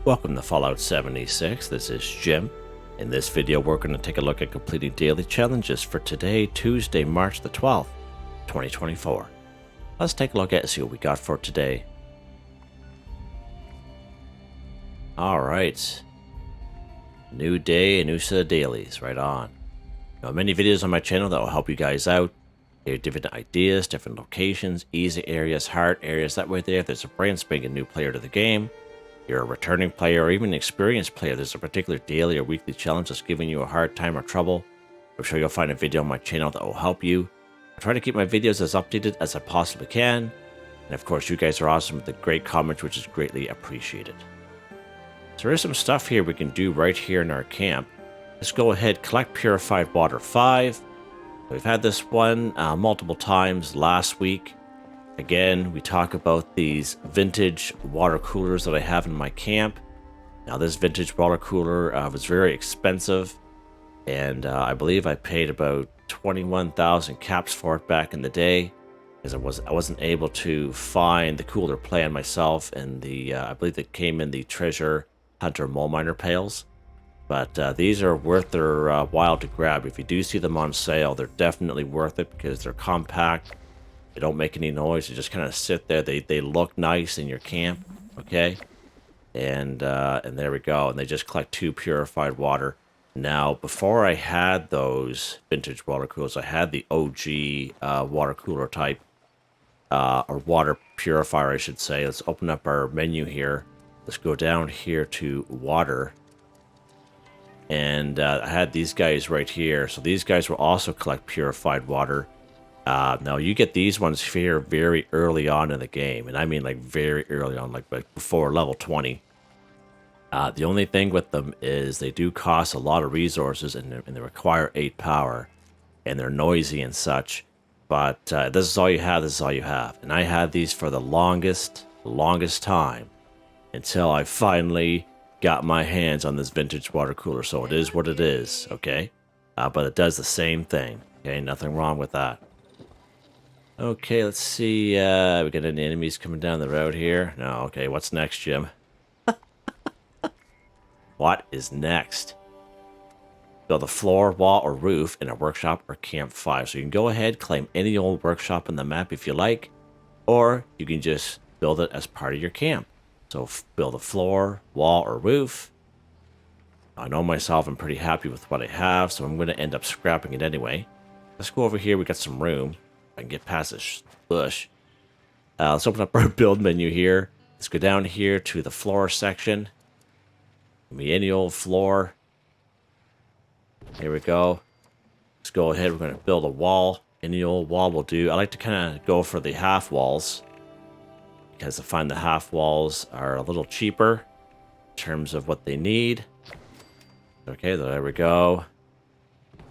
Welcome to Fallout 76, this is Jim. In this video we're going to take a look at completing daily challenges for today, Tuesday, March the 12th, 2024. Let's take a look at see what we got for today. Alright. New day, a new set of dailies, right on. Now, many videos on my channel that will help you guys out. There are different ideas, different locations, easy areas, hard areas. That way there, if there's a brand spanking new player to the game, you're a returning player or even an experienced player, there's a particular daily or weekly challenge that's giving you a hard time or trouble, I'm sure you'll find a video on my channel that will help you. I try to keep my videos as updated as I possibly can. And of course, you guys are awesome with the great comments, which is greatly appreciated. So there is some stuff here we can do right here in our camp. Let's go ahead, collect Purified Water 5. We've had this one multiple times last week. Again, we talk about these vintage water coolers that I have in my camp. Now, this vintage water cooler was very expensive, and I believe I paid about 21,000 caps for it back in the day, because I wasn't able to find the cooler plan myself, and I believe it came in the treasure hunter mole miner pails. But these are worth their while to grab. If you do see them on sale, they're definitely worth it because they're compact. They don't make any noise. They just kind of sit there. They look nice in your camp, okay? And there we go. And they just collect 2 purified water. Now, before I had those vintage water coolers, I had the OG water cooler type, or water purifier, I should say. Let's open up our menu here. Let's go down here to water. And I had these guys right here. So these guys will also collect purified water. Now, you get these ones here very early on in the game, and I mean like very early on, like before level 20. The only thing with them is they do cost a lot of resources, and they require 8 power, and they're noisy and such. But this is all you have, this is all you have. And I had these for the longest time until I finally got my hands on this vintage water cooler. So it is what it is, okay? But it does the same thing, okay? Nothing wrong with that. Okay, let's see. We got any enemies coming down the road here? No, okay, what's next, Jim? What is next? Build a floor, wall, or roof in a workshop or campfire. So you can go ahead, claim any old workshop on the map if you like, or you can just build it as part of your camp. So build a floor, wall, or roof. I know myself, I'm pretty happy with what I have, so I'm going to end up scrapping it anyway. Let's go over here, we got some room. I can get past this bush. Let's open up our build menu here. Let's go down here to the floor section. Give me any old floor. Here we go. Let's go ahead. We're going to build a wall. Any old wall will do. I like to kind of go for the half walls, because I find the half walls are a little cheaper in terms of what they need. Okay, there we go.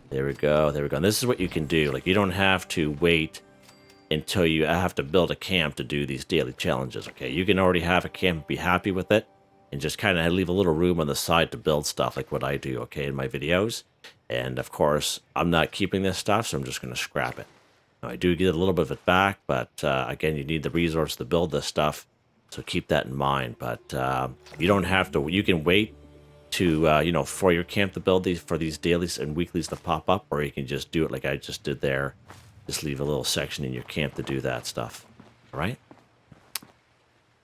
There we go, there we go. And this is what you can do. Like, you don't have to wait until you have to build a camp to do these daily challenges, okay? You can already have a camp and be happy with it, and just kind of leave a little room on the side to build stuff like what I do, okay, in my videos. And, of course, I'm not keeping this stuff, so I'm just going to scrap it. Now, I do get a little bit of it back, but, again, you need the resource to build this stuff, so keep that in mind. But you don't have to. You can wait to for your camp to build these for these dailies and weeklies to pop up, or you can just do it like I just did there. Just leave a little section in your camp to do that stuff. All right.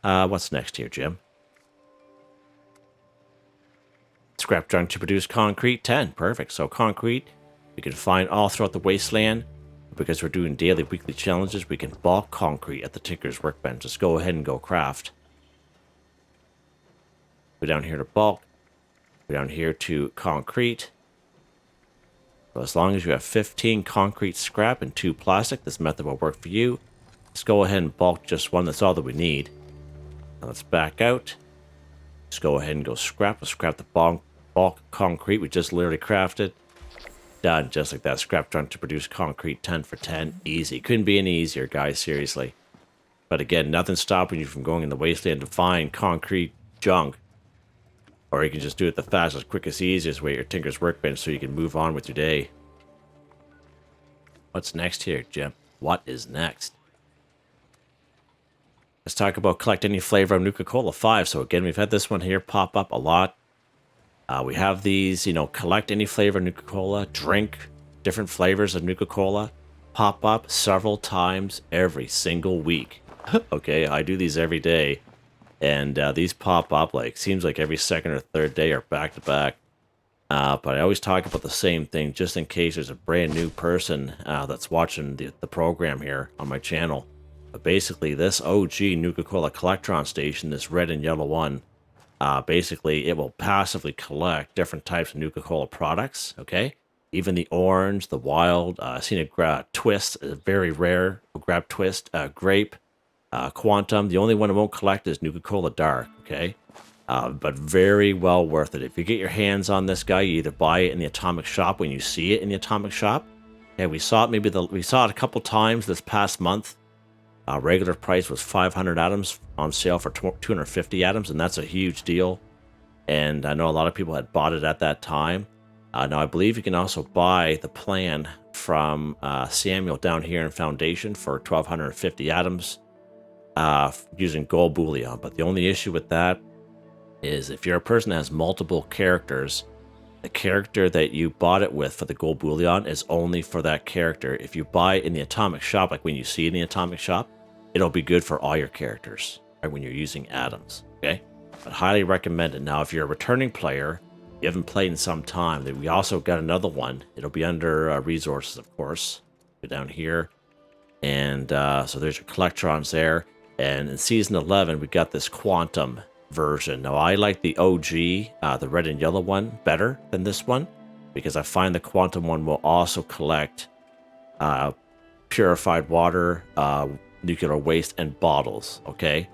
What's next here, Jim? Scrap junk to produce concrete 10. Perfect. So concrete we can find all throughout the wasteland. Because we're doing daily, weekly challenges, we can bulk concrete at the Tinker's workbench. Just go ahead and go craft. Go down here to bulk. Go down here to concrete. So as long as you have 15 concrete scrap and 2 plastic, this method will work for you. Let's go ahead and bulk just 1. That's all that we need. Now let's back out. Just go ahead and go scrap. Let's scrap the bulk concrete we just literally crafted. Done, just like that. Scrap junk to produce concrete 10 for 10. Easy. Couldn't be any easier, guys, seriously. But again, nothing's stopping you from going in the wasteland to find concrete junk. Or you can just do it the fastest, quickest, easiest way at your Tinker's workbench so you can move on with your day. What's next here, Jim? What is next? let's talk about collect any flavor of Nuka-Cola 5. So again, we've had this one here pop up a lot. We have these, you know, collect any flavor of Nuka-Cola, drink different flavors of Nuka-Cola, pop up several times every single week. Okay, I do these every day, and these pop up like, seems like every second or third day or back to back. But I always talk about the same thing just in case there's a brand new person that's watching the program here on my channel. But basically, this OG Nuka-Cola Collectron station, this red and yellow one, basically it will passively collect different types of Nuka-Cola products, okay? Even the orange, the wild, I've seen it grab twist, very rare, will grab twist, grape, quantum. The only one it won't collect is Nuka-Cola Dark, okay? But very well worth it. If you get your hands on this guy, you either buy it in the Atomic Shop when you see it in the Atomic Shop. Okay, we saw it we saw it a couple times this past month. Regular price was 500 atoms, on sale for 250 atoms, and that's a huge deal. And I know a lot of people had bought it at that time. Now I believe you can also buy the plan from Samuel down here in Foundation for 1250 atoms using gold bullion. But the only issue with that is if you're a person that has multiple characters, the character that you bought it with for the gold bullion is only for that character. If you buy it in the Atomic Shop, like when you see it in the Atomic Shop, it'll be good for all your characters, right, when you're using atoms, okay? But highly recommend it. Now, if you're a returning player, you haven't played in some time, then we also got another one. It'll be under resources, of course. Go down here. And so there's your collectrons there. And in Season 11, we got this Quantum version. Now, I like the OG, the red and yellow one, better than this one, because I find the Quantum one will also collect purified water, nuclear waste, and bottles, okay?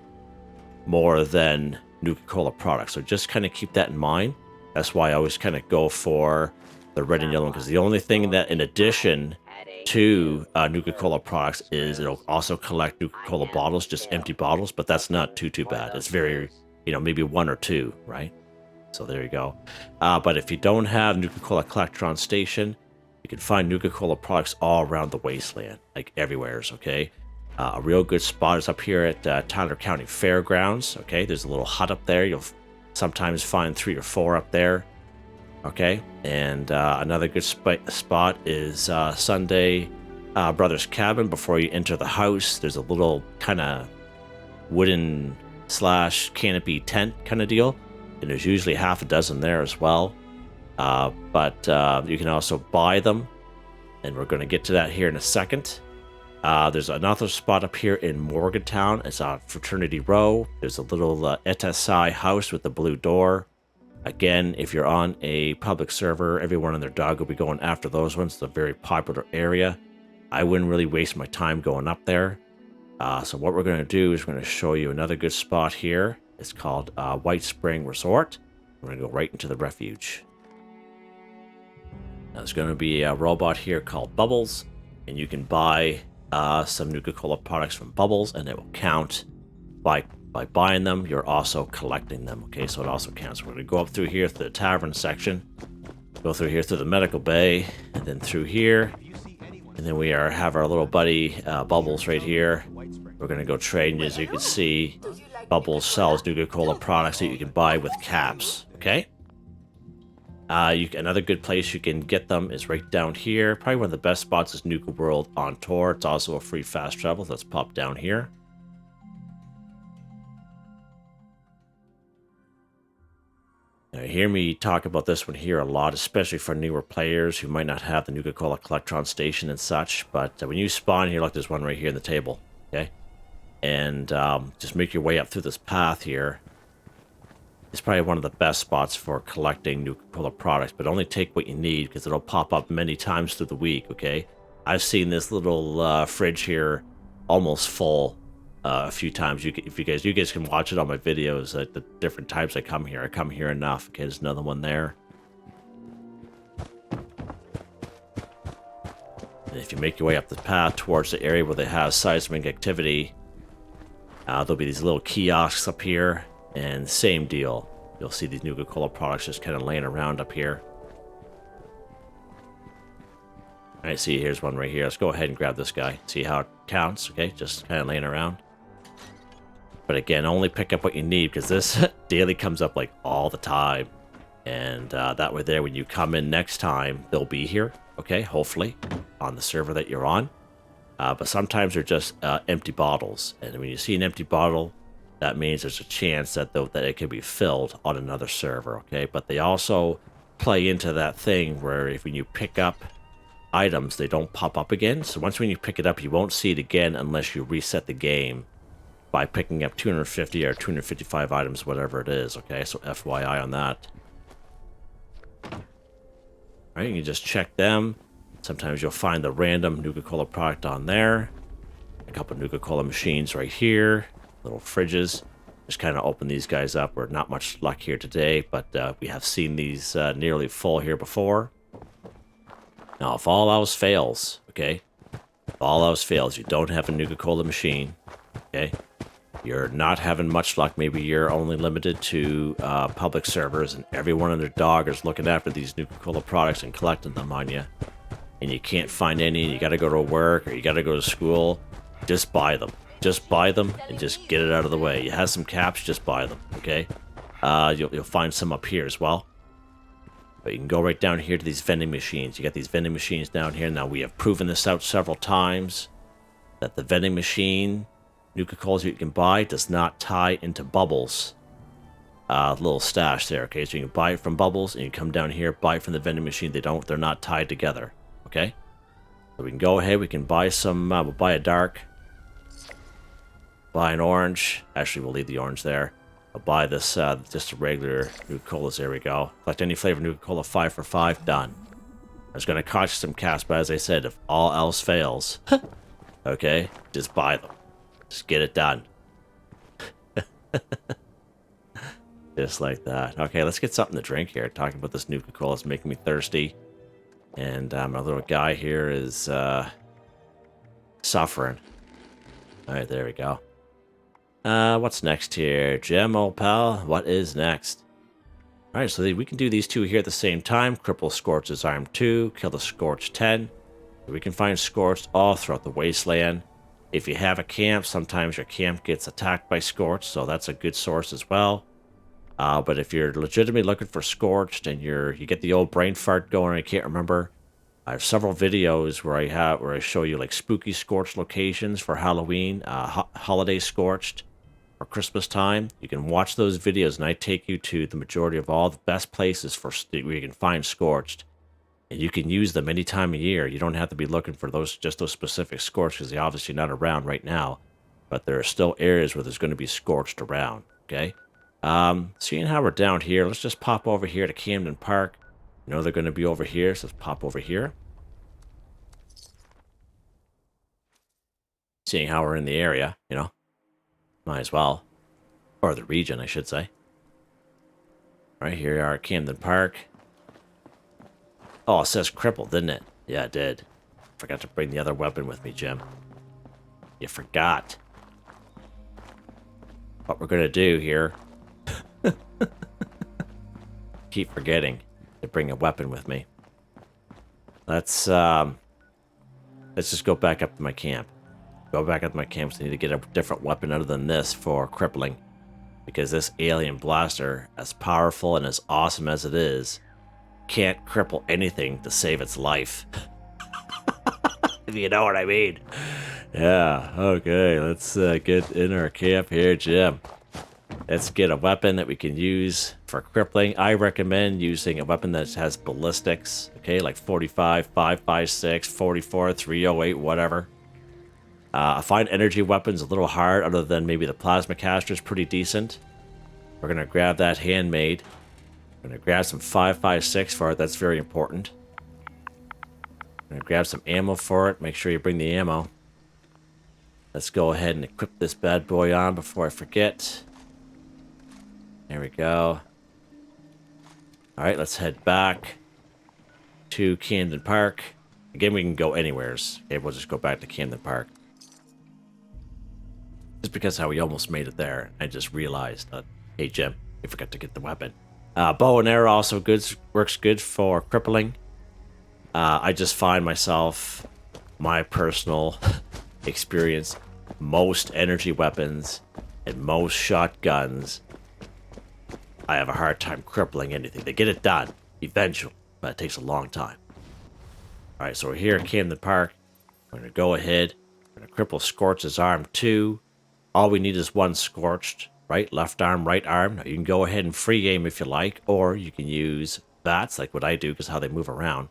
More than Nuka-Cola products. So just kind of keep that in mind. That's why I always kind of go for the red and yellow one, because the only thing that, in addition to Nuka-Cola products, is it'll also collect Nuka-Cola bottles, just empty bottles, but that's not too bad. It's very, you know, maybe one or two, right? So there you go. But if you don't have Nuka-Cola Collectron Station, you can find Nuka-Cola products all around the wasteland, like everywhere, okay? A real good spot is up here at Tyler County Fairgrounds, okay? There's a little hut up there. You'll sometimes find 3 or 4 up there, okay? And another good spot is Sunday Brothers Cabin. Before you enter the house, there's a little kind of wooden / canopy tent kind of deal, and there's usually half a dozen there as well. But you can also buy them, and we're going to get to that here in a second. There's another spot up here in Morgantown. It's on Fraternity Row. There's a little ETSI house with the blue door. Again, if you're on a public server, everyone and their dog will be going after those ones. It's a very popular area. I wouldn't really waste my time going up there. So what we're going to do is we're going to show you another good spot here. It's called White Spring Resort. We're going to go right into the refuge. Now, there's going to be a robot here called Bubbles, and you can buy some Nuka-Cola products from Bubbles, and it will count by buying them. You're also collecting them, okay? So it also counts. We're going to go up through here to the tavern section, go through here to the medical bay, and then through here, and then we have our little buddy Bubbles right here. We're going to go trade, and as you can see, Bubbles sells Nuka-Cola products that you can buy with caps, okay? Another good place you can get them is right down here. Probably one of the best spots is Nuka World on tour. It's also a free fast travel. Let's pop down here. Now, you hear me talk about this one here a lot, especially for newer players who might not have the Nuka-Cola Collectron Station and such. But when you spawn here, look, there's one right here in the table, okay? And just make your way up through this path here. It's probably one of the best spots for collecting Nuka-Cola products, but only take what you need because it'll pop up many times through the week, okay? I've seen this little fridge here almost full a few times. You guys can watch it on my videos, the different times I come here. I come here enough. Okay, there's another one there. And if you make your way up the path towards the area where they have seismic activity, there'll be these little kiosks up here. And same deal. You'll see these Nuka-Cola products just kind of laying around up here. Alright, see, here's one right here. Let's go ahead and grab this guy. See how it counts, okay? Just kind of laying around. But again, only pick up what you need, because this daily comes up like all the time. And that way there, when you come in next time, they'll be here, okay, hopefully, on the server that you're on. But sometimes they're just empty bottles. And when you see an empty bottle, that means there's a chance that it can be filled on another server, okay? But they also play into that thing where when you pick up items, they don't pop up again. So once when you pick it up, you won't see it again unless you reset the game by picking up 250 or 255 items, whatever it is, okay? So FYI on that. All right, you can just check them. Sometimes you'll find the random Nuka-Cola product on there. A couple Nuka-Cola machines right here. Little fridges. Just kind of open these guys up. We're not much luck here today, but we have seen these nearly full here before. Now, if all else fails, okay? If all else fails, you don't have a Nuka-Cola machine, okay? You're not having much luck. Maybe you're only limited to public servers, and everyone and their dog is looking after these Nuka-Cola products and collecting them on you. And you can't find any, you gotta go to work, or you gotta go to school. Just buy them. Just buy them and just get it out of the way. You have some caps, just buy them, okay? You'll find some up here as well. But you can go right down here to these vending machines. You got these vending machines down here. Now, we have proven this out several times, that the vending machine, Nuka-Colas you can buy, does not tie into bubbles. Little stash there, okay? So you can buy it from bubbles, and you come down here, buy it from the vending machine. They're not tied together, okay? So we can go ahead, we can buy some, we'll buy a dark. Buy an orange. Actually, we'll leave the orange there. I'll buy this, just a regular Nuka-Colas. There we go. Collect any flavor Nuka-Cola, 5 for 5. Done. I was going to cost you some cash, but as I said, if all else fails, okay, just buy them. Just get it done. Just like that. Okay, let's get something to drink here. Talking about this Nuka-Cola is making me thirsty. And my little guy here is suffering. All right, there we go. What's next here? Gem, old pal, what is next? Alright, so we can do these two here at the same time. Cripple Scorch's Arm 2, kill the Scorched 10. We can find Scorched all throughout the wasteland. If you have a camp, sometimes your camp gets attacked by Scorched, so that's a good source as well. But if you're legitimately looking for Scorched and you get the old brain fart going, I can't remember. I have several videos where I show you like spooky Scorched locations for Halloween, holiday Scorched, or Christmas time. You can watch those videos, and I take you to the majority of all the best places where you can find Scorched, and you can use them any time of year. You don't have to be looking for just those specific Scorched, because they're obviously not around right now. But there are still areas where there's going to be Scorched around. Okay. Seeing how we're down here, let's just pop over here to Camden Park. You know they're going to be over here, so let's pop over here. Seeing how we're in the area, you know, might as well. Or the region, I should say. Right here we are at Camden Park. Oh, it says Cripple, didn't it? Yeah, it did. Forgot to bring the other weapon with me, Jim. You forgot. What we're going to do here... Keep forgetting to bring a weapon with me. Let's just go back up to my camp. Go back up to my camp, so I need to get a different weapon other than this for crippling. Because this alien blaster, as powerful and as awesome as it is, can't cripple anything to save its life. If you know what I mean. Yeah, okay, let's get in our camp here, Jim. Let's get a weapon that we can use for crippling. I recommend using a weapon that has ballistics, okay, like 45, 5.56, 44, 308, whatever. I find energy weapons a little hard, other than maybe the plasma caster is pretty decent. We're going to grab that handmade. We're going to grab some 5.56 for it. That's very important. We're going to grab some ammo for it. Make sure you bring the ammo. Let's go ahead and equip this bad boy on before I forget. There we go. Alright, let's head back to Camden Park. Again, we can go anywheres. Okay, we'll just go back to Camden Park. Just because how we almost made it there. I just realized that, hey Jim, we forgot to get the weapon. Bow and arrow also works good for crippling. I just find myself, my personal experience, most energy weapons And most shotguns, I have a hard time crippling anything. They get it done eventually, but it takes a long time. All right, so we're here at Camden Park. We're going to go ahead. We're going to cripple Scorch's arm too. All we need is one Scorched, right? Left arm, right arm. Now, you can go ahead and free aim if you like, or you can use bats like what I do because how they move around.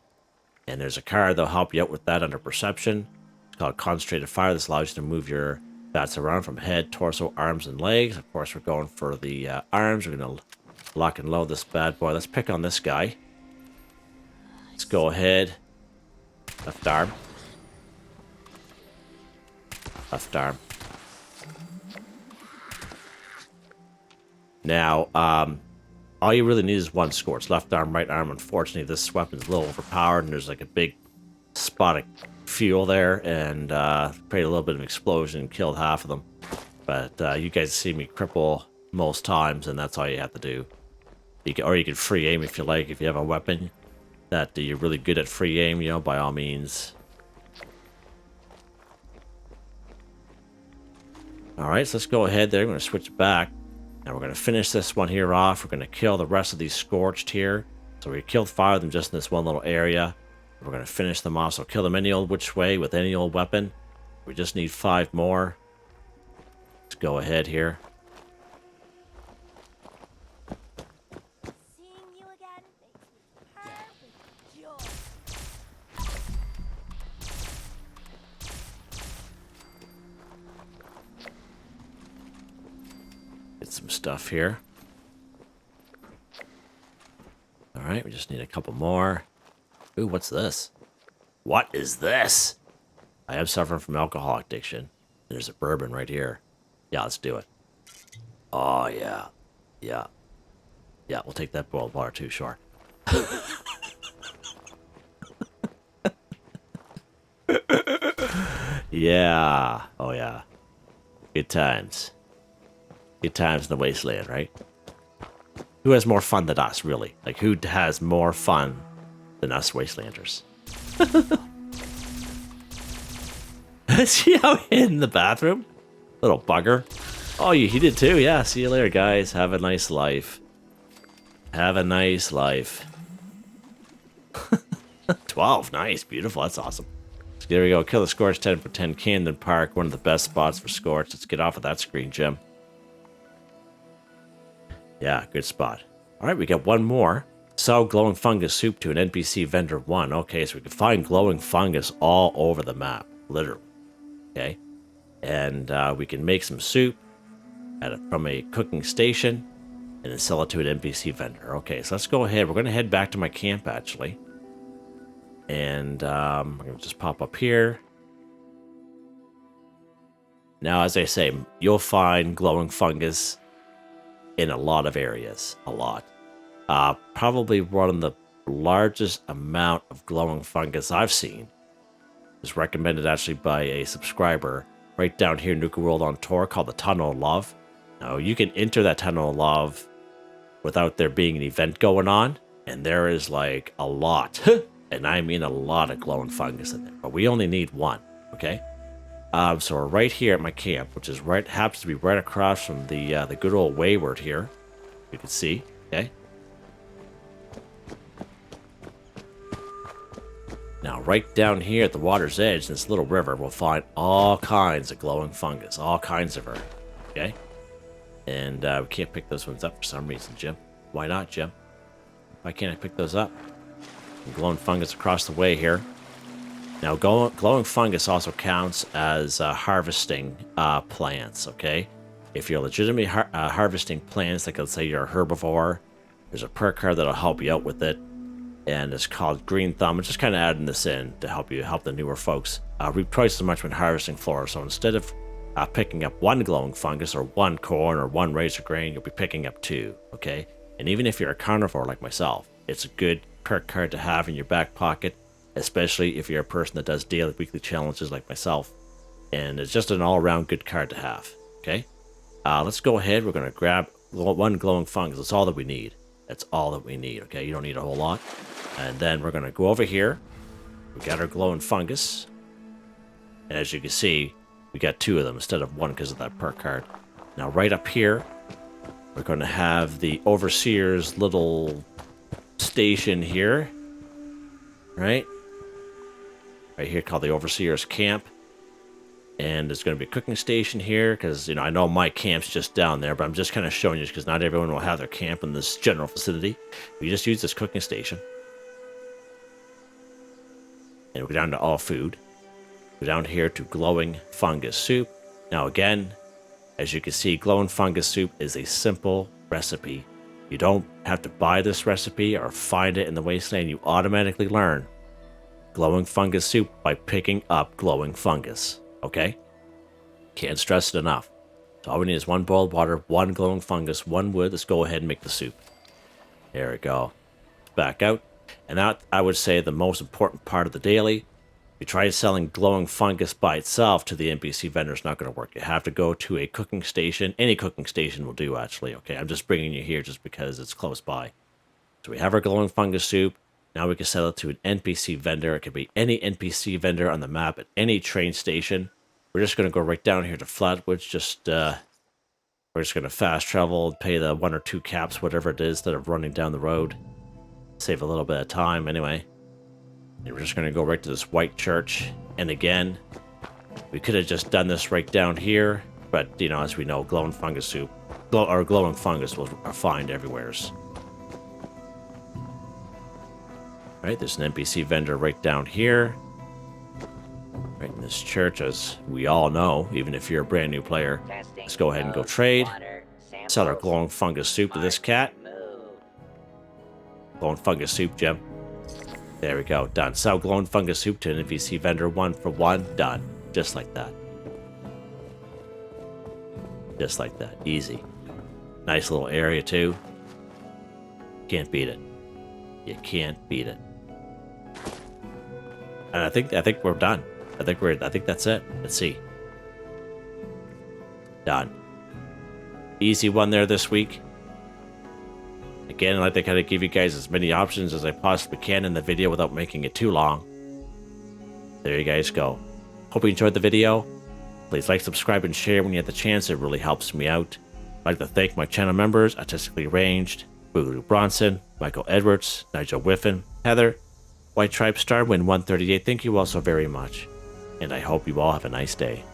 And there's a card that'll help you out with that under perception. It's called Concentrated Fire. This allows you to move your bats around from head, torso, arms, and legs. Of course, we're going for the arms. We're going to lock and load this bad boy. Let's pick on this guy. Let's go ahead. Left arm. Left arm. Now, all you really need is one Scorch. Left arm, right arm. Unfortunately, this weapon's a little overpowered, and there's like a big spot of fuel there, and created a little bit of an explosion and killed half of them. But you guys see me cripple most times, and that's all you have to do. Or you can free aim if you like, if you have a weapon that you're really good at free aim, you know, by all means. Alright, so let's go ahead there. I'm going to switch back. Now we're going to finish this one here off. We're going to kill the rest of these Scorched here. So we killed 5 of them just in this one little area. We're going to finish them off. So kill them any old which way with any old weapon. We just need 5 more. Let's go ahead here. Some stuff here. All right, we just need a couple more. Ooh, what's this? What is this? I am suffering from alcohol addiction. There's a bourbon right here. Yeah, let's do it. Oh, yeah. Yeah. Yeah, we'll take that boiled water too, sure. Yeah. Oh, yeah. Good times. Good times in the wasteland, right? Who has more fun than us, really? Like, who has more fun than us wastelanders? See how he hid in the bathroom? Little bugger. Oh, he did too. Yeah, see you later, guys. Have a nice life. Have a nice life. 12, nice, beautiful. That's awesome. So there we go. Kill the Scorch 10 for 10. Camden Park, one of the best spots for Scorch. Let's get off of that screen, Jim. Yeah, good spot. All right, we got one more. Sell glowing fungus soup to an NPC vendor 1. Okay, so we can find glowing fungus all over the map, literally. Okay, and we can make some soup from a cooking station and then sell it to an NPC vendor. Okay, so let's go ahead. We're going to head back to my camp, actually. And I'm going to just pop up here. Now, as I say, you'll find glowing fungus in a lot of areas. A lot. Probably one of the largest amount of glowing fungus I've seen is recommended actually by a subscriber right down here in Nuka World on tour called the Tunnel of Love. Now, you can enter that Tunnel of Love without there being an event going on, and there is like a lot, and I mean a lot of glowing fungus in there, but we only need one, okay? So we're right here at my camp, which is happens to be right across from the good old Wayward here. You can see, okay? Now, right down here at the water's edge, in this little river, we'll find all kinds of glowing fungus, all kinds of her, okay? And we can't pick those ones up for some reason, Jim. Why not, Jim? Why can't I pick those up? Glowing fungus across the way here. Now, glowing fungus also counts as harvesting plants, okay? If you're legitimately harvesting plants, like let's say you're a herbivore, there's a perk card that'll help you out with it, and it's called Green Thumb. I'm just kind of adding this in to help the newer folks reap twice as much when harvesting flora. So instead of picking up one glowing fungus or one corn or one razor grain, you'll be picking up 2, okay? And even if you're a carnivore like myself, it's a good perk card to have in your back pocket, especially if you're a person that does daily, weekly challenges like myself. And it's just an all-around good card to have, okay? Let's go ahead. We're going to grab one glowing fungus. That's all that we need. That's all that we need, okay? You don't need a whole lot. And then we're going to go over here. We got our glowing fungus. And as you can see, we got 2 of them instead of 1 because of that perk card. Now right up here, we're going to have the overseer's little station here. Right here, called the overseer's camp. And there's going to be a cooking station here because, I know my camp's just down there, but I'm just kind of showing you because not everyone will have their camp in this general vicinity. We just use this cooking station. And we go down to all food. Go down here to glowing fungus soup. Now again, as you can see, glowing fungus soup is a simple recipe. You don't have to buy this recipe or find it in the wasteland. You automatically learn glowing fungus soup by picking up glowing fungus. Okay? Can't stress it enough. So all we need is 1 bowl of water, 1 glowing fungus, 1 wood. Let's go ahead and make the soup. There we go. Back out. And that, I would say, the most important part of the daily. You try selling glowing fungus by itself to the NPC vendor, it's not going to work. You have to go to a cooking station. Any cooking station will do, actually. Okay, I'm just bringing you here just because it's close by. So we have our glowing fungus soup. Now we can sell it to an NPC vendor. It could be any NPC vendor on the map at any train station. We're just going to go right down here to Flatwoods. We're just going to fast travel and pay the 1 or 2 caps, whatever it is, instead of running down the road. Save a little bit of time anyway. And we're just going to go right to this white church. And again, we could have just done this right down here. But, as we know, glowing fungus soup, glowing fungus are found everywhere. Right, there's an NPC vendor right down here. Right in this church, as we all know, even if you're a brand new player. Let's go ahead and go trade. Sell our glowing fungus soup to this cat. Glowing fungus soup, Jim. There we go, done. Sell glowing fungus soup to an NPC vendor 1 for 1. Done. Just like that. Just like that. Easy. Nice little area too. Can't beat it. You can't beat it. And I think we're done. I think that's it. Let's see. Done. Easy one there this week. Again, I like to kind of give you guys as many options as I possibly can in the video without making it too long. There you guys go. Hope you enjoyed the video. Please like, subscribe, and share when you have the chance. It really helps me out. I'd like to thank my channel members, ArtisticallyArranged, Boogaloo Bronson, Michael Edwards, Nigel Wiffen, Heather, Whitetribe, Starwin 138. Thank you all so very much. And I hope you all have a nice day.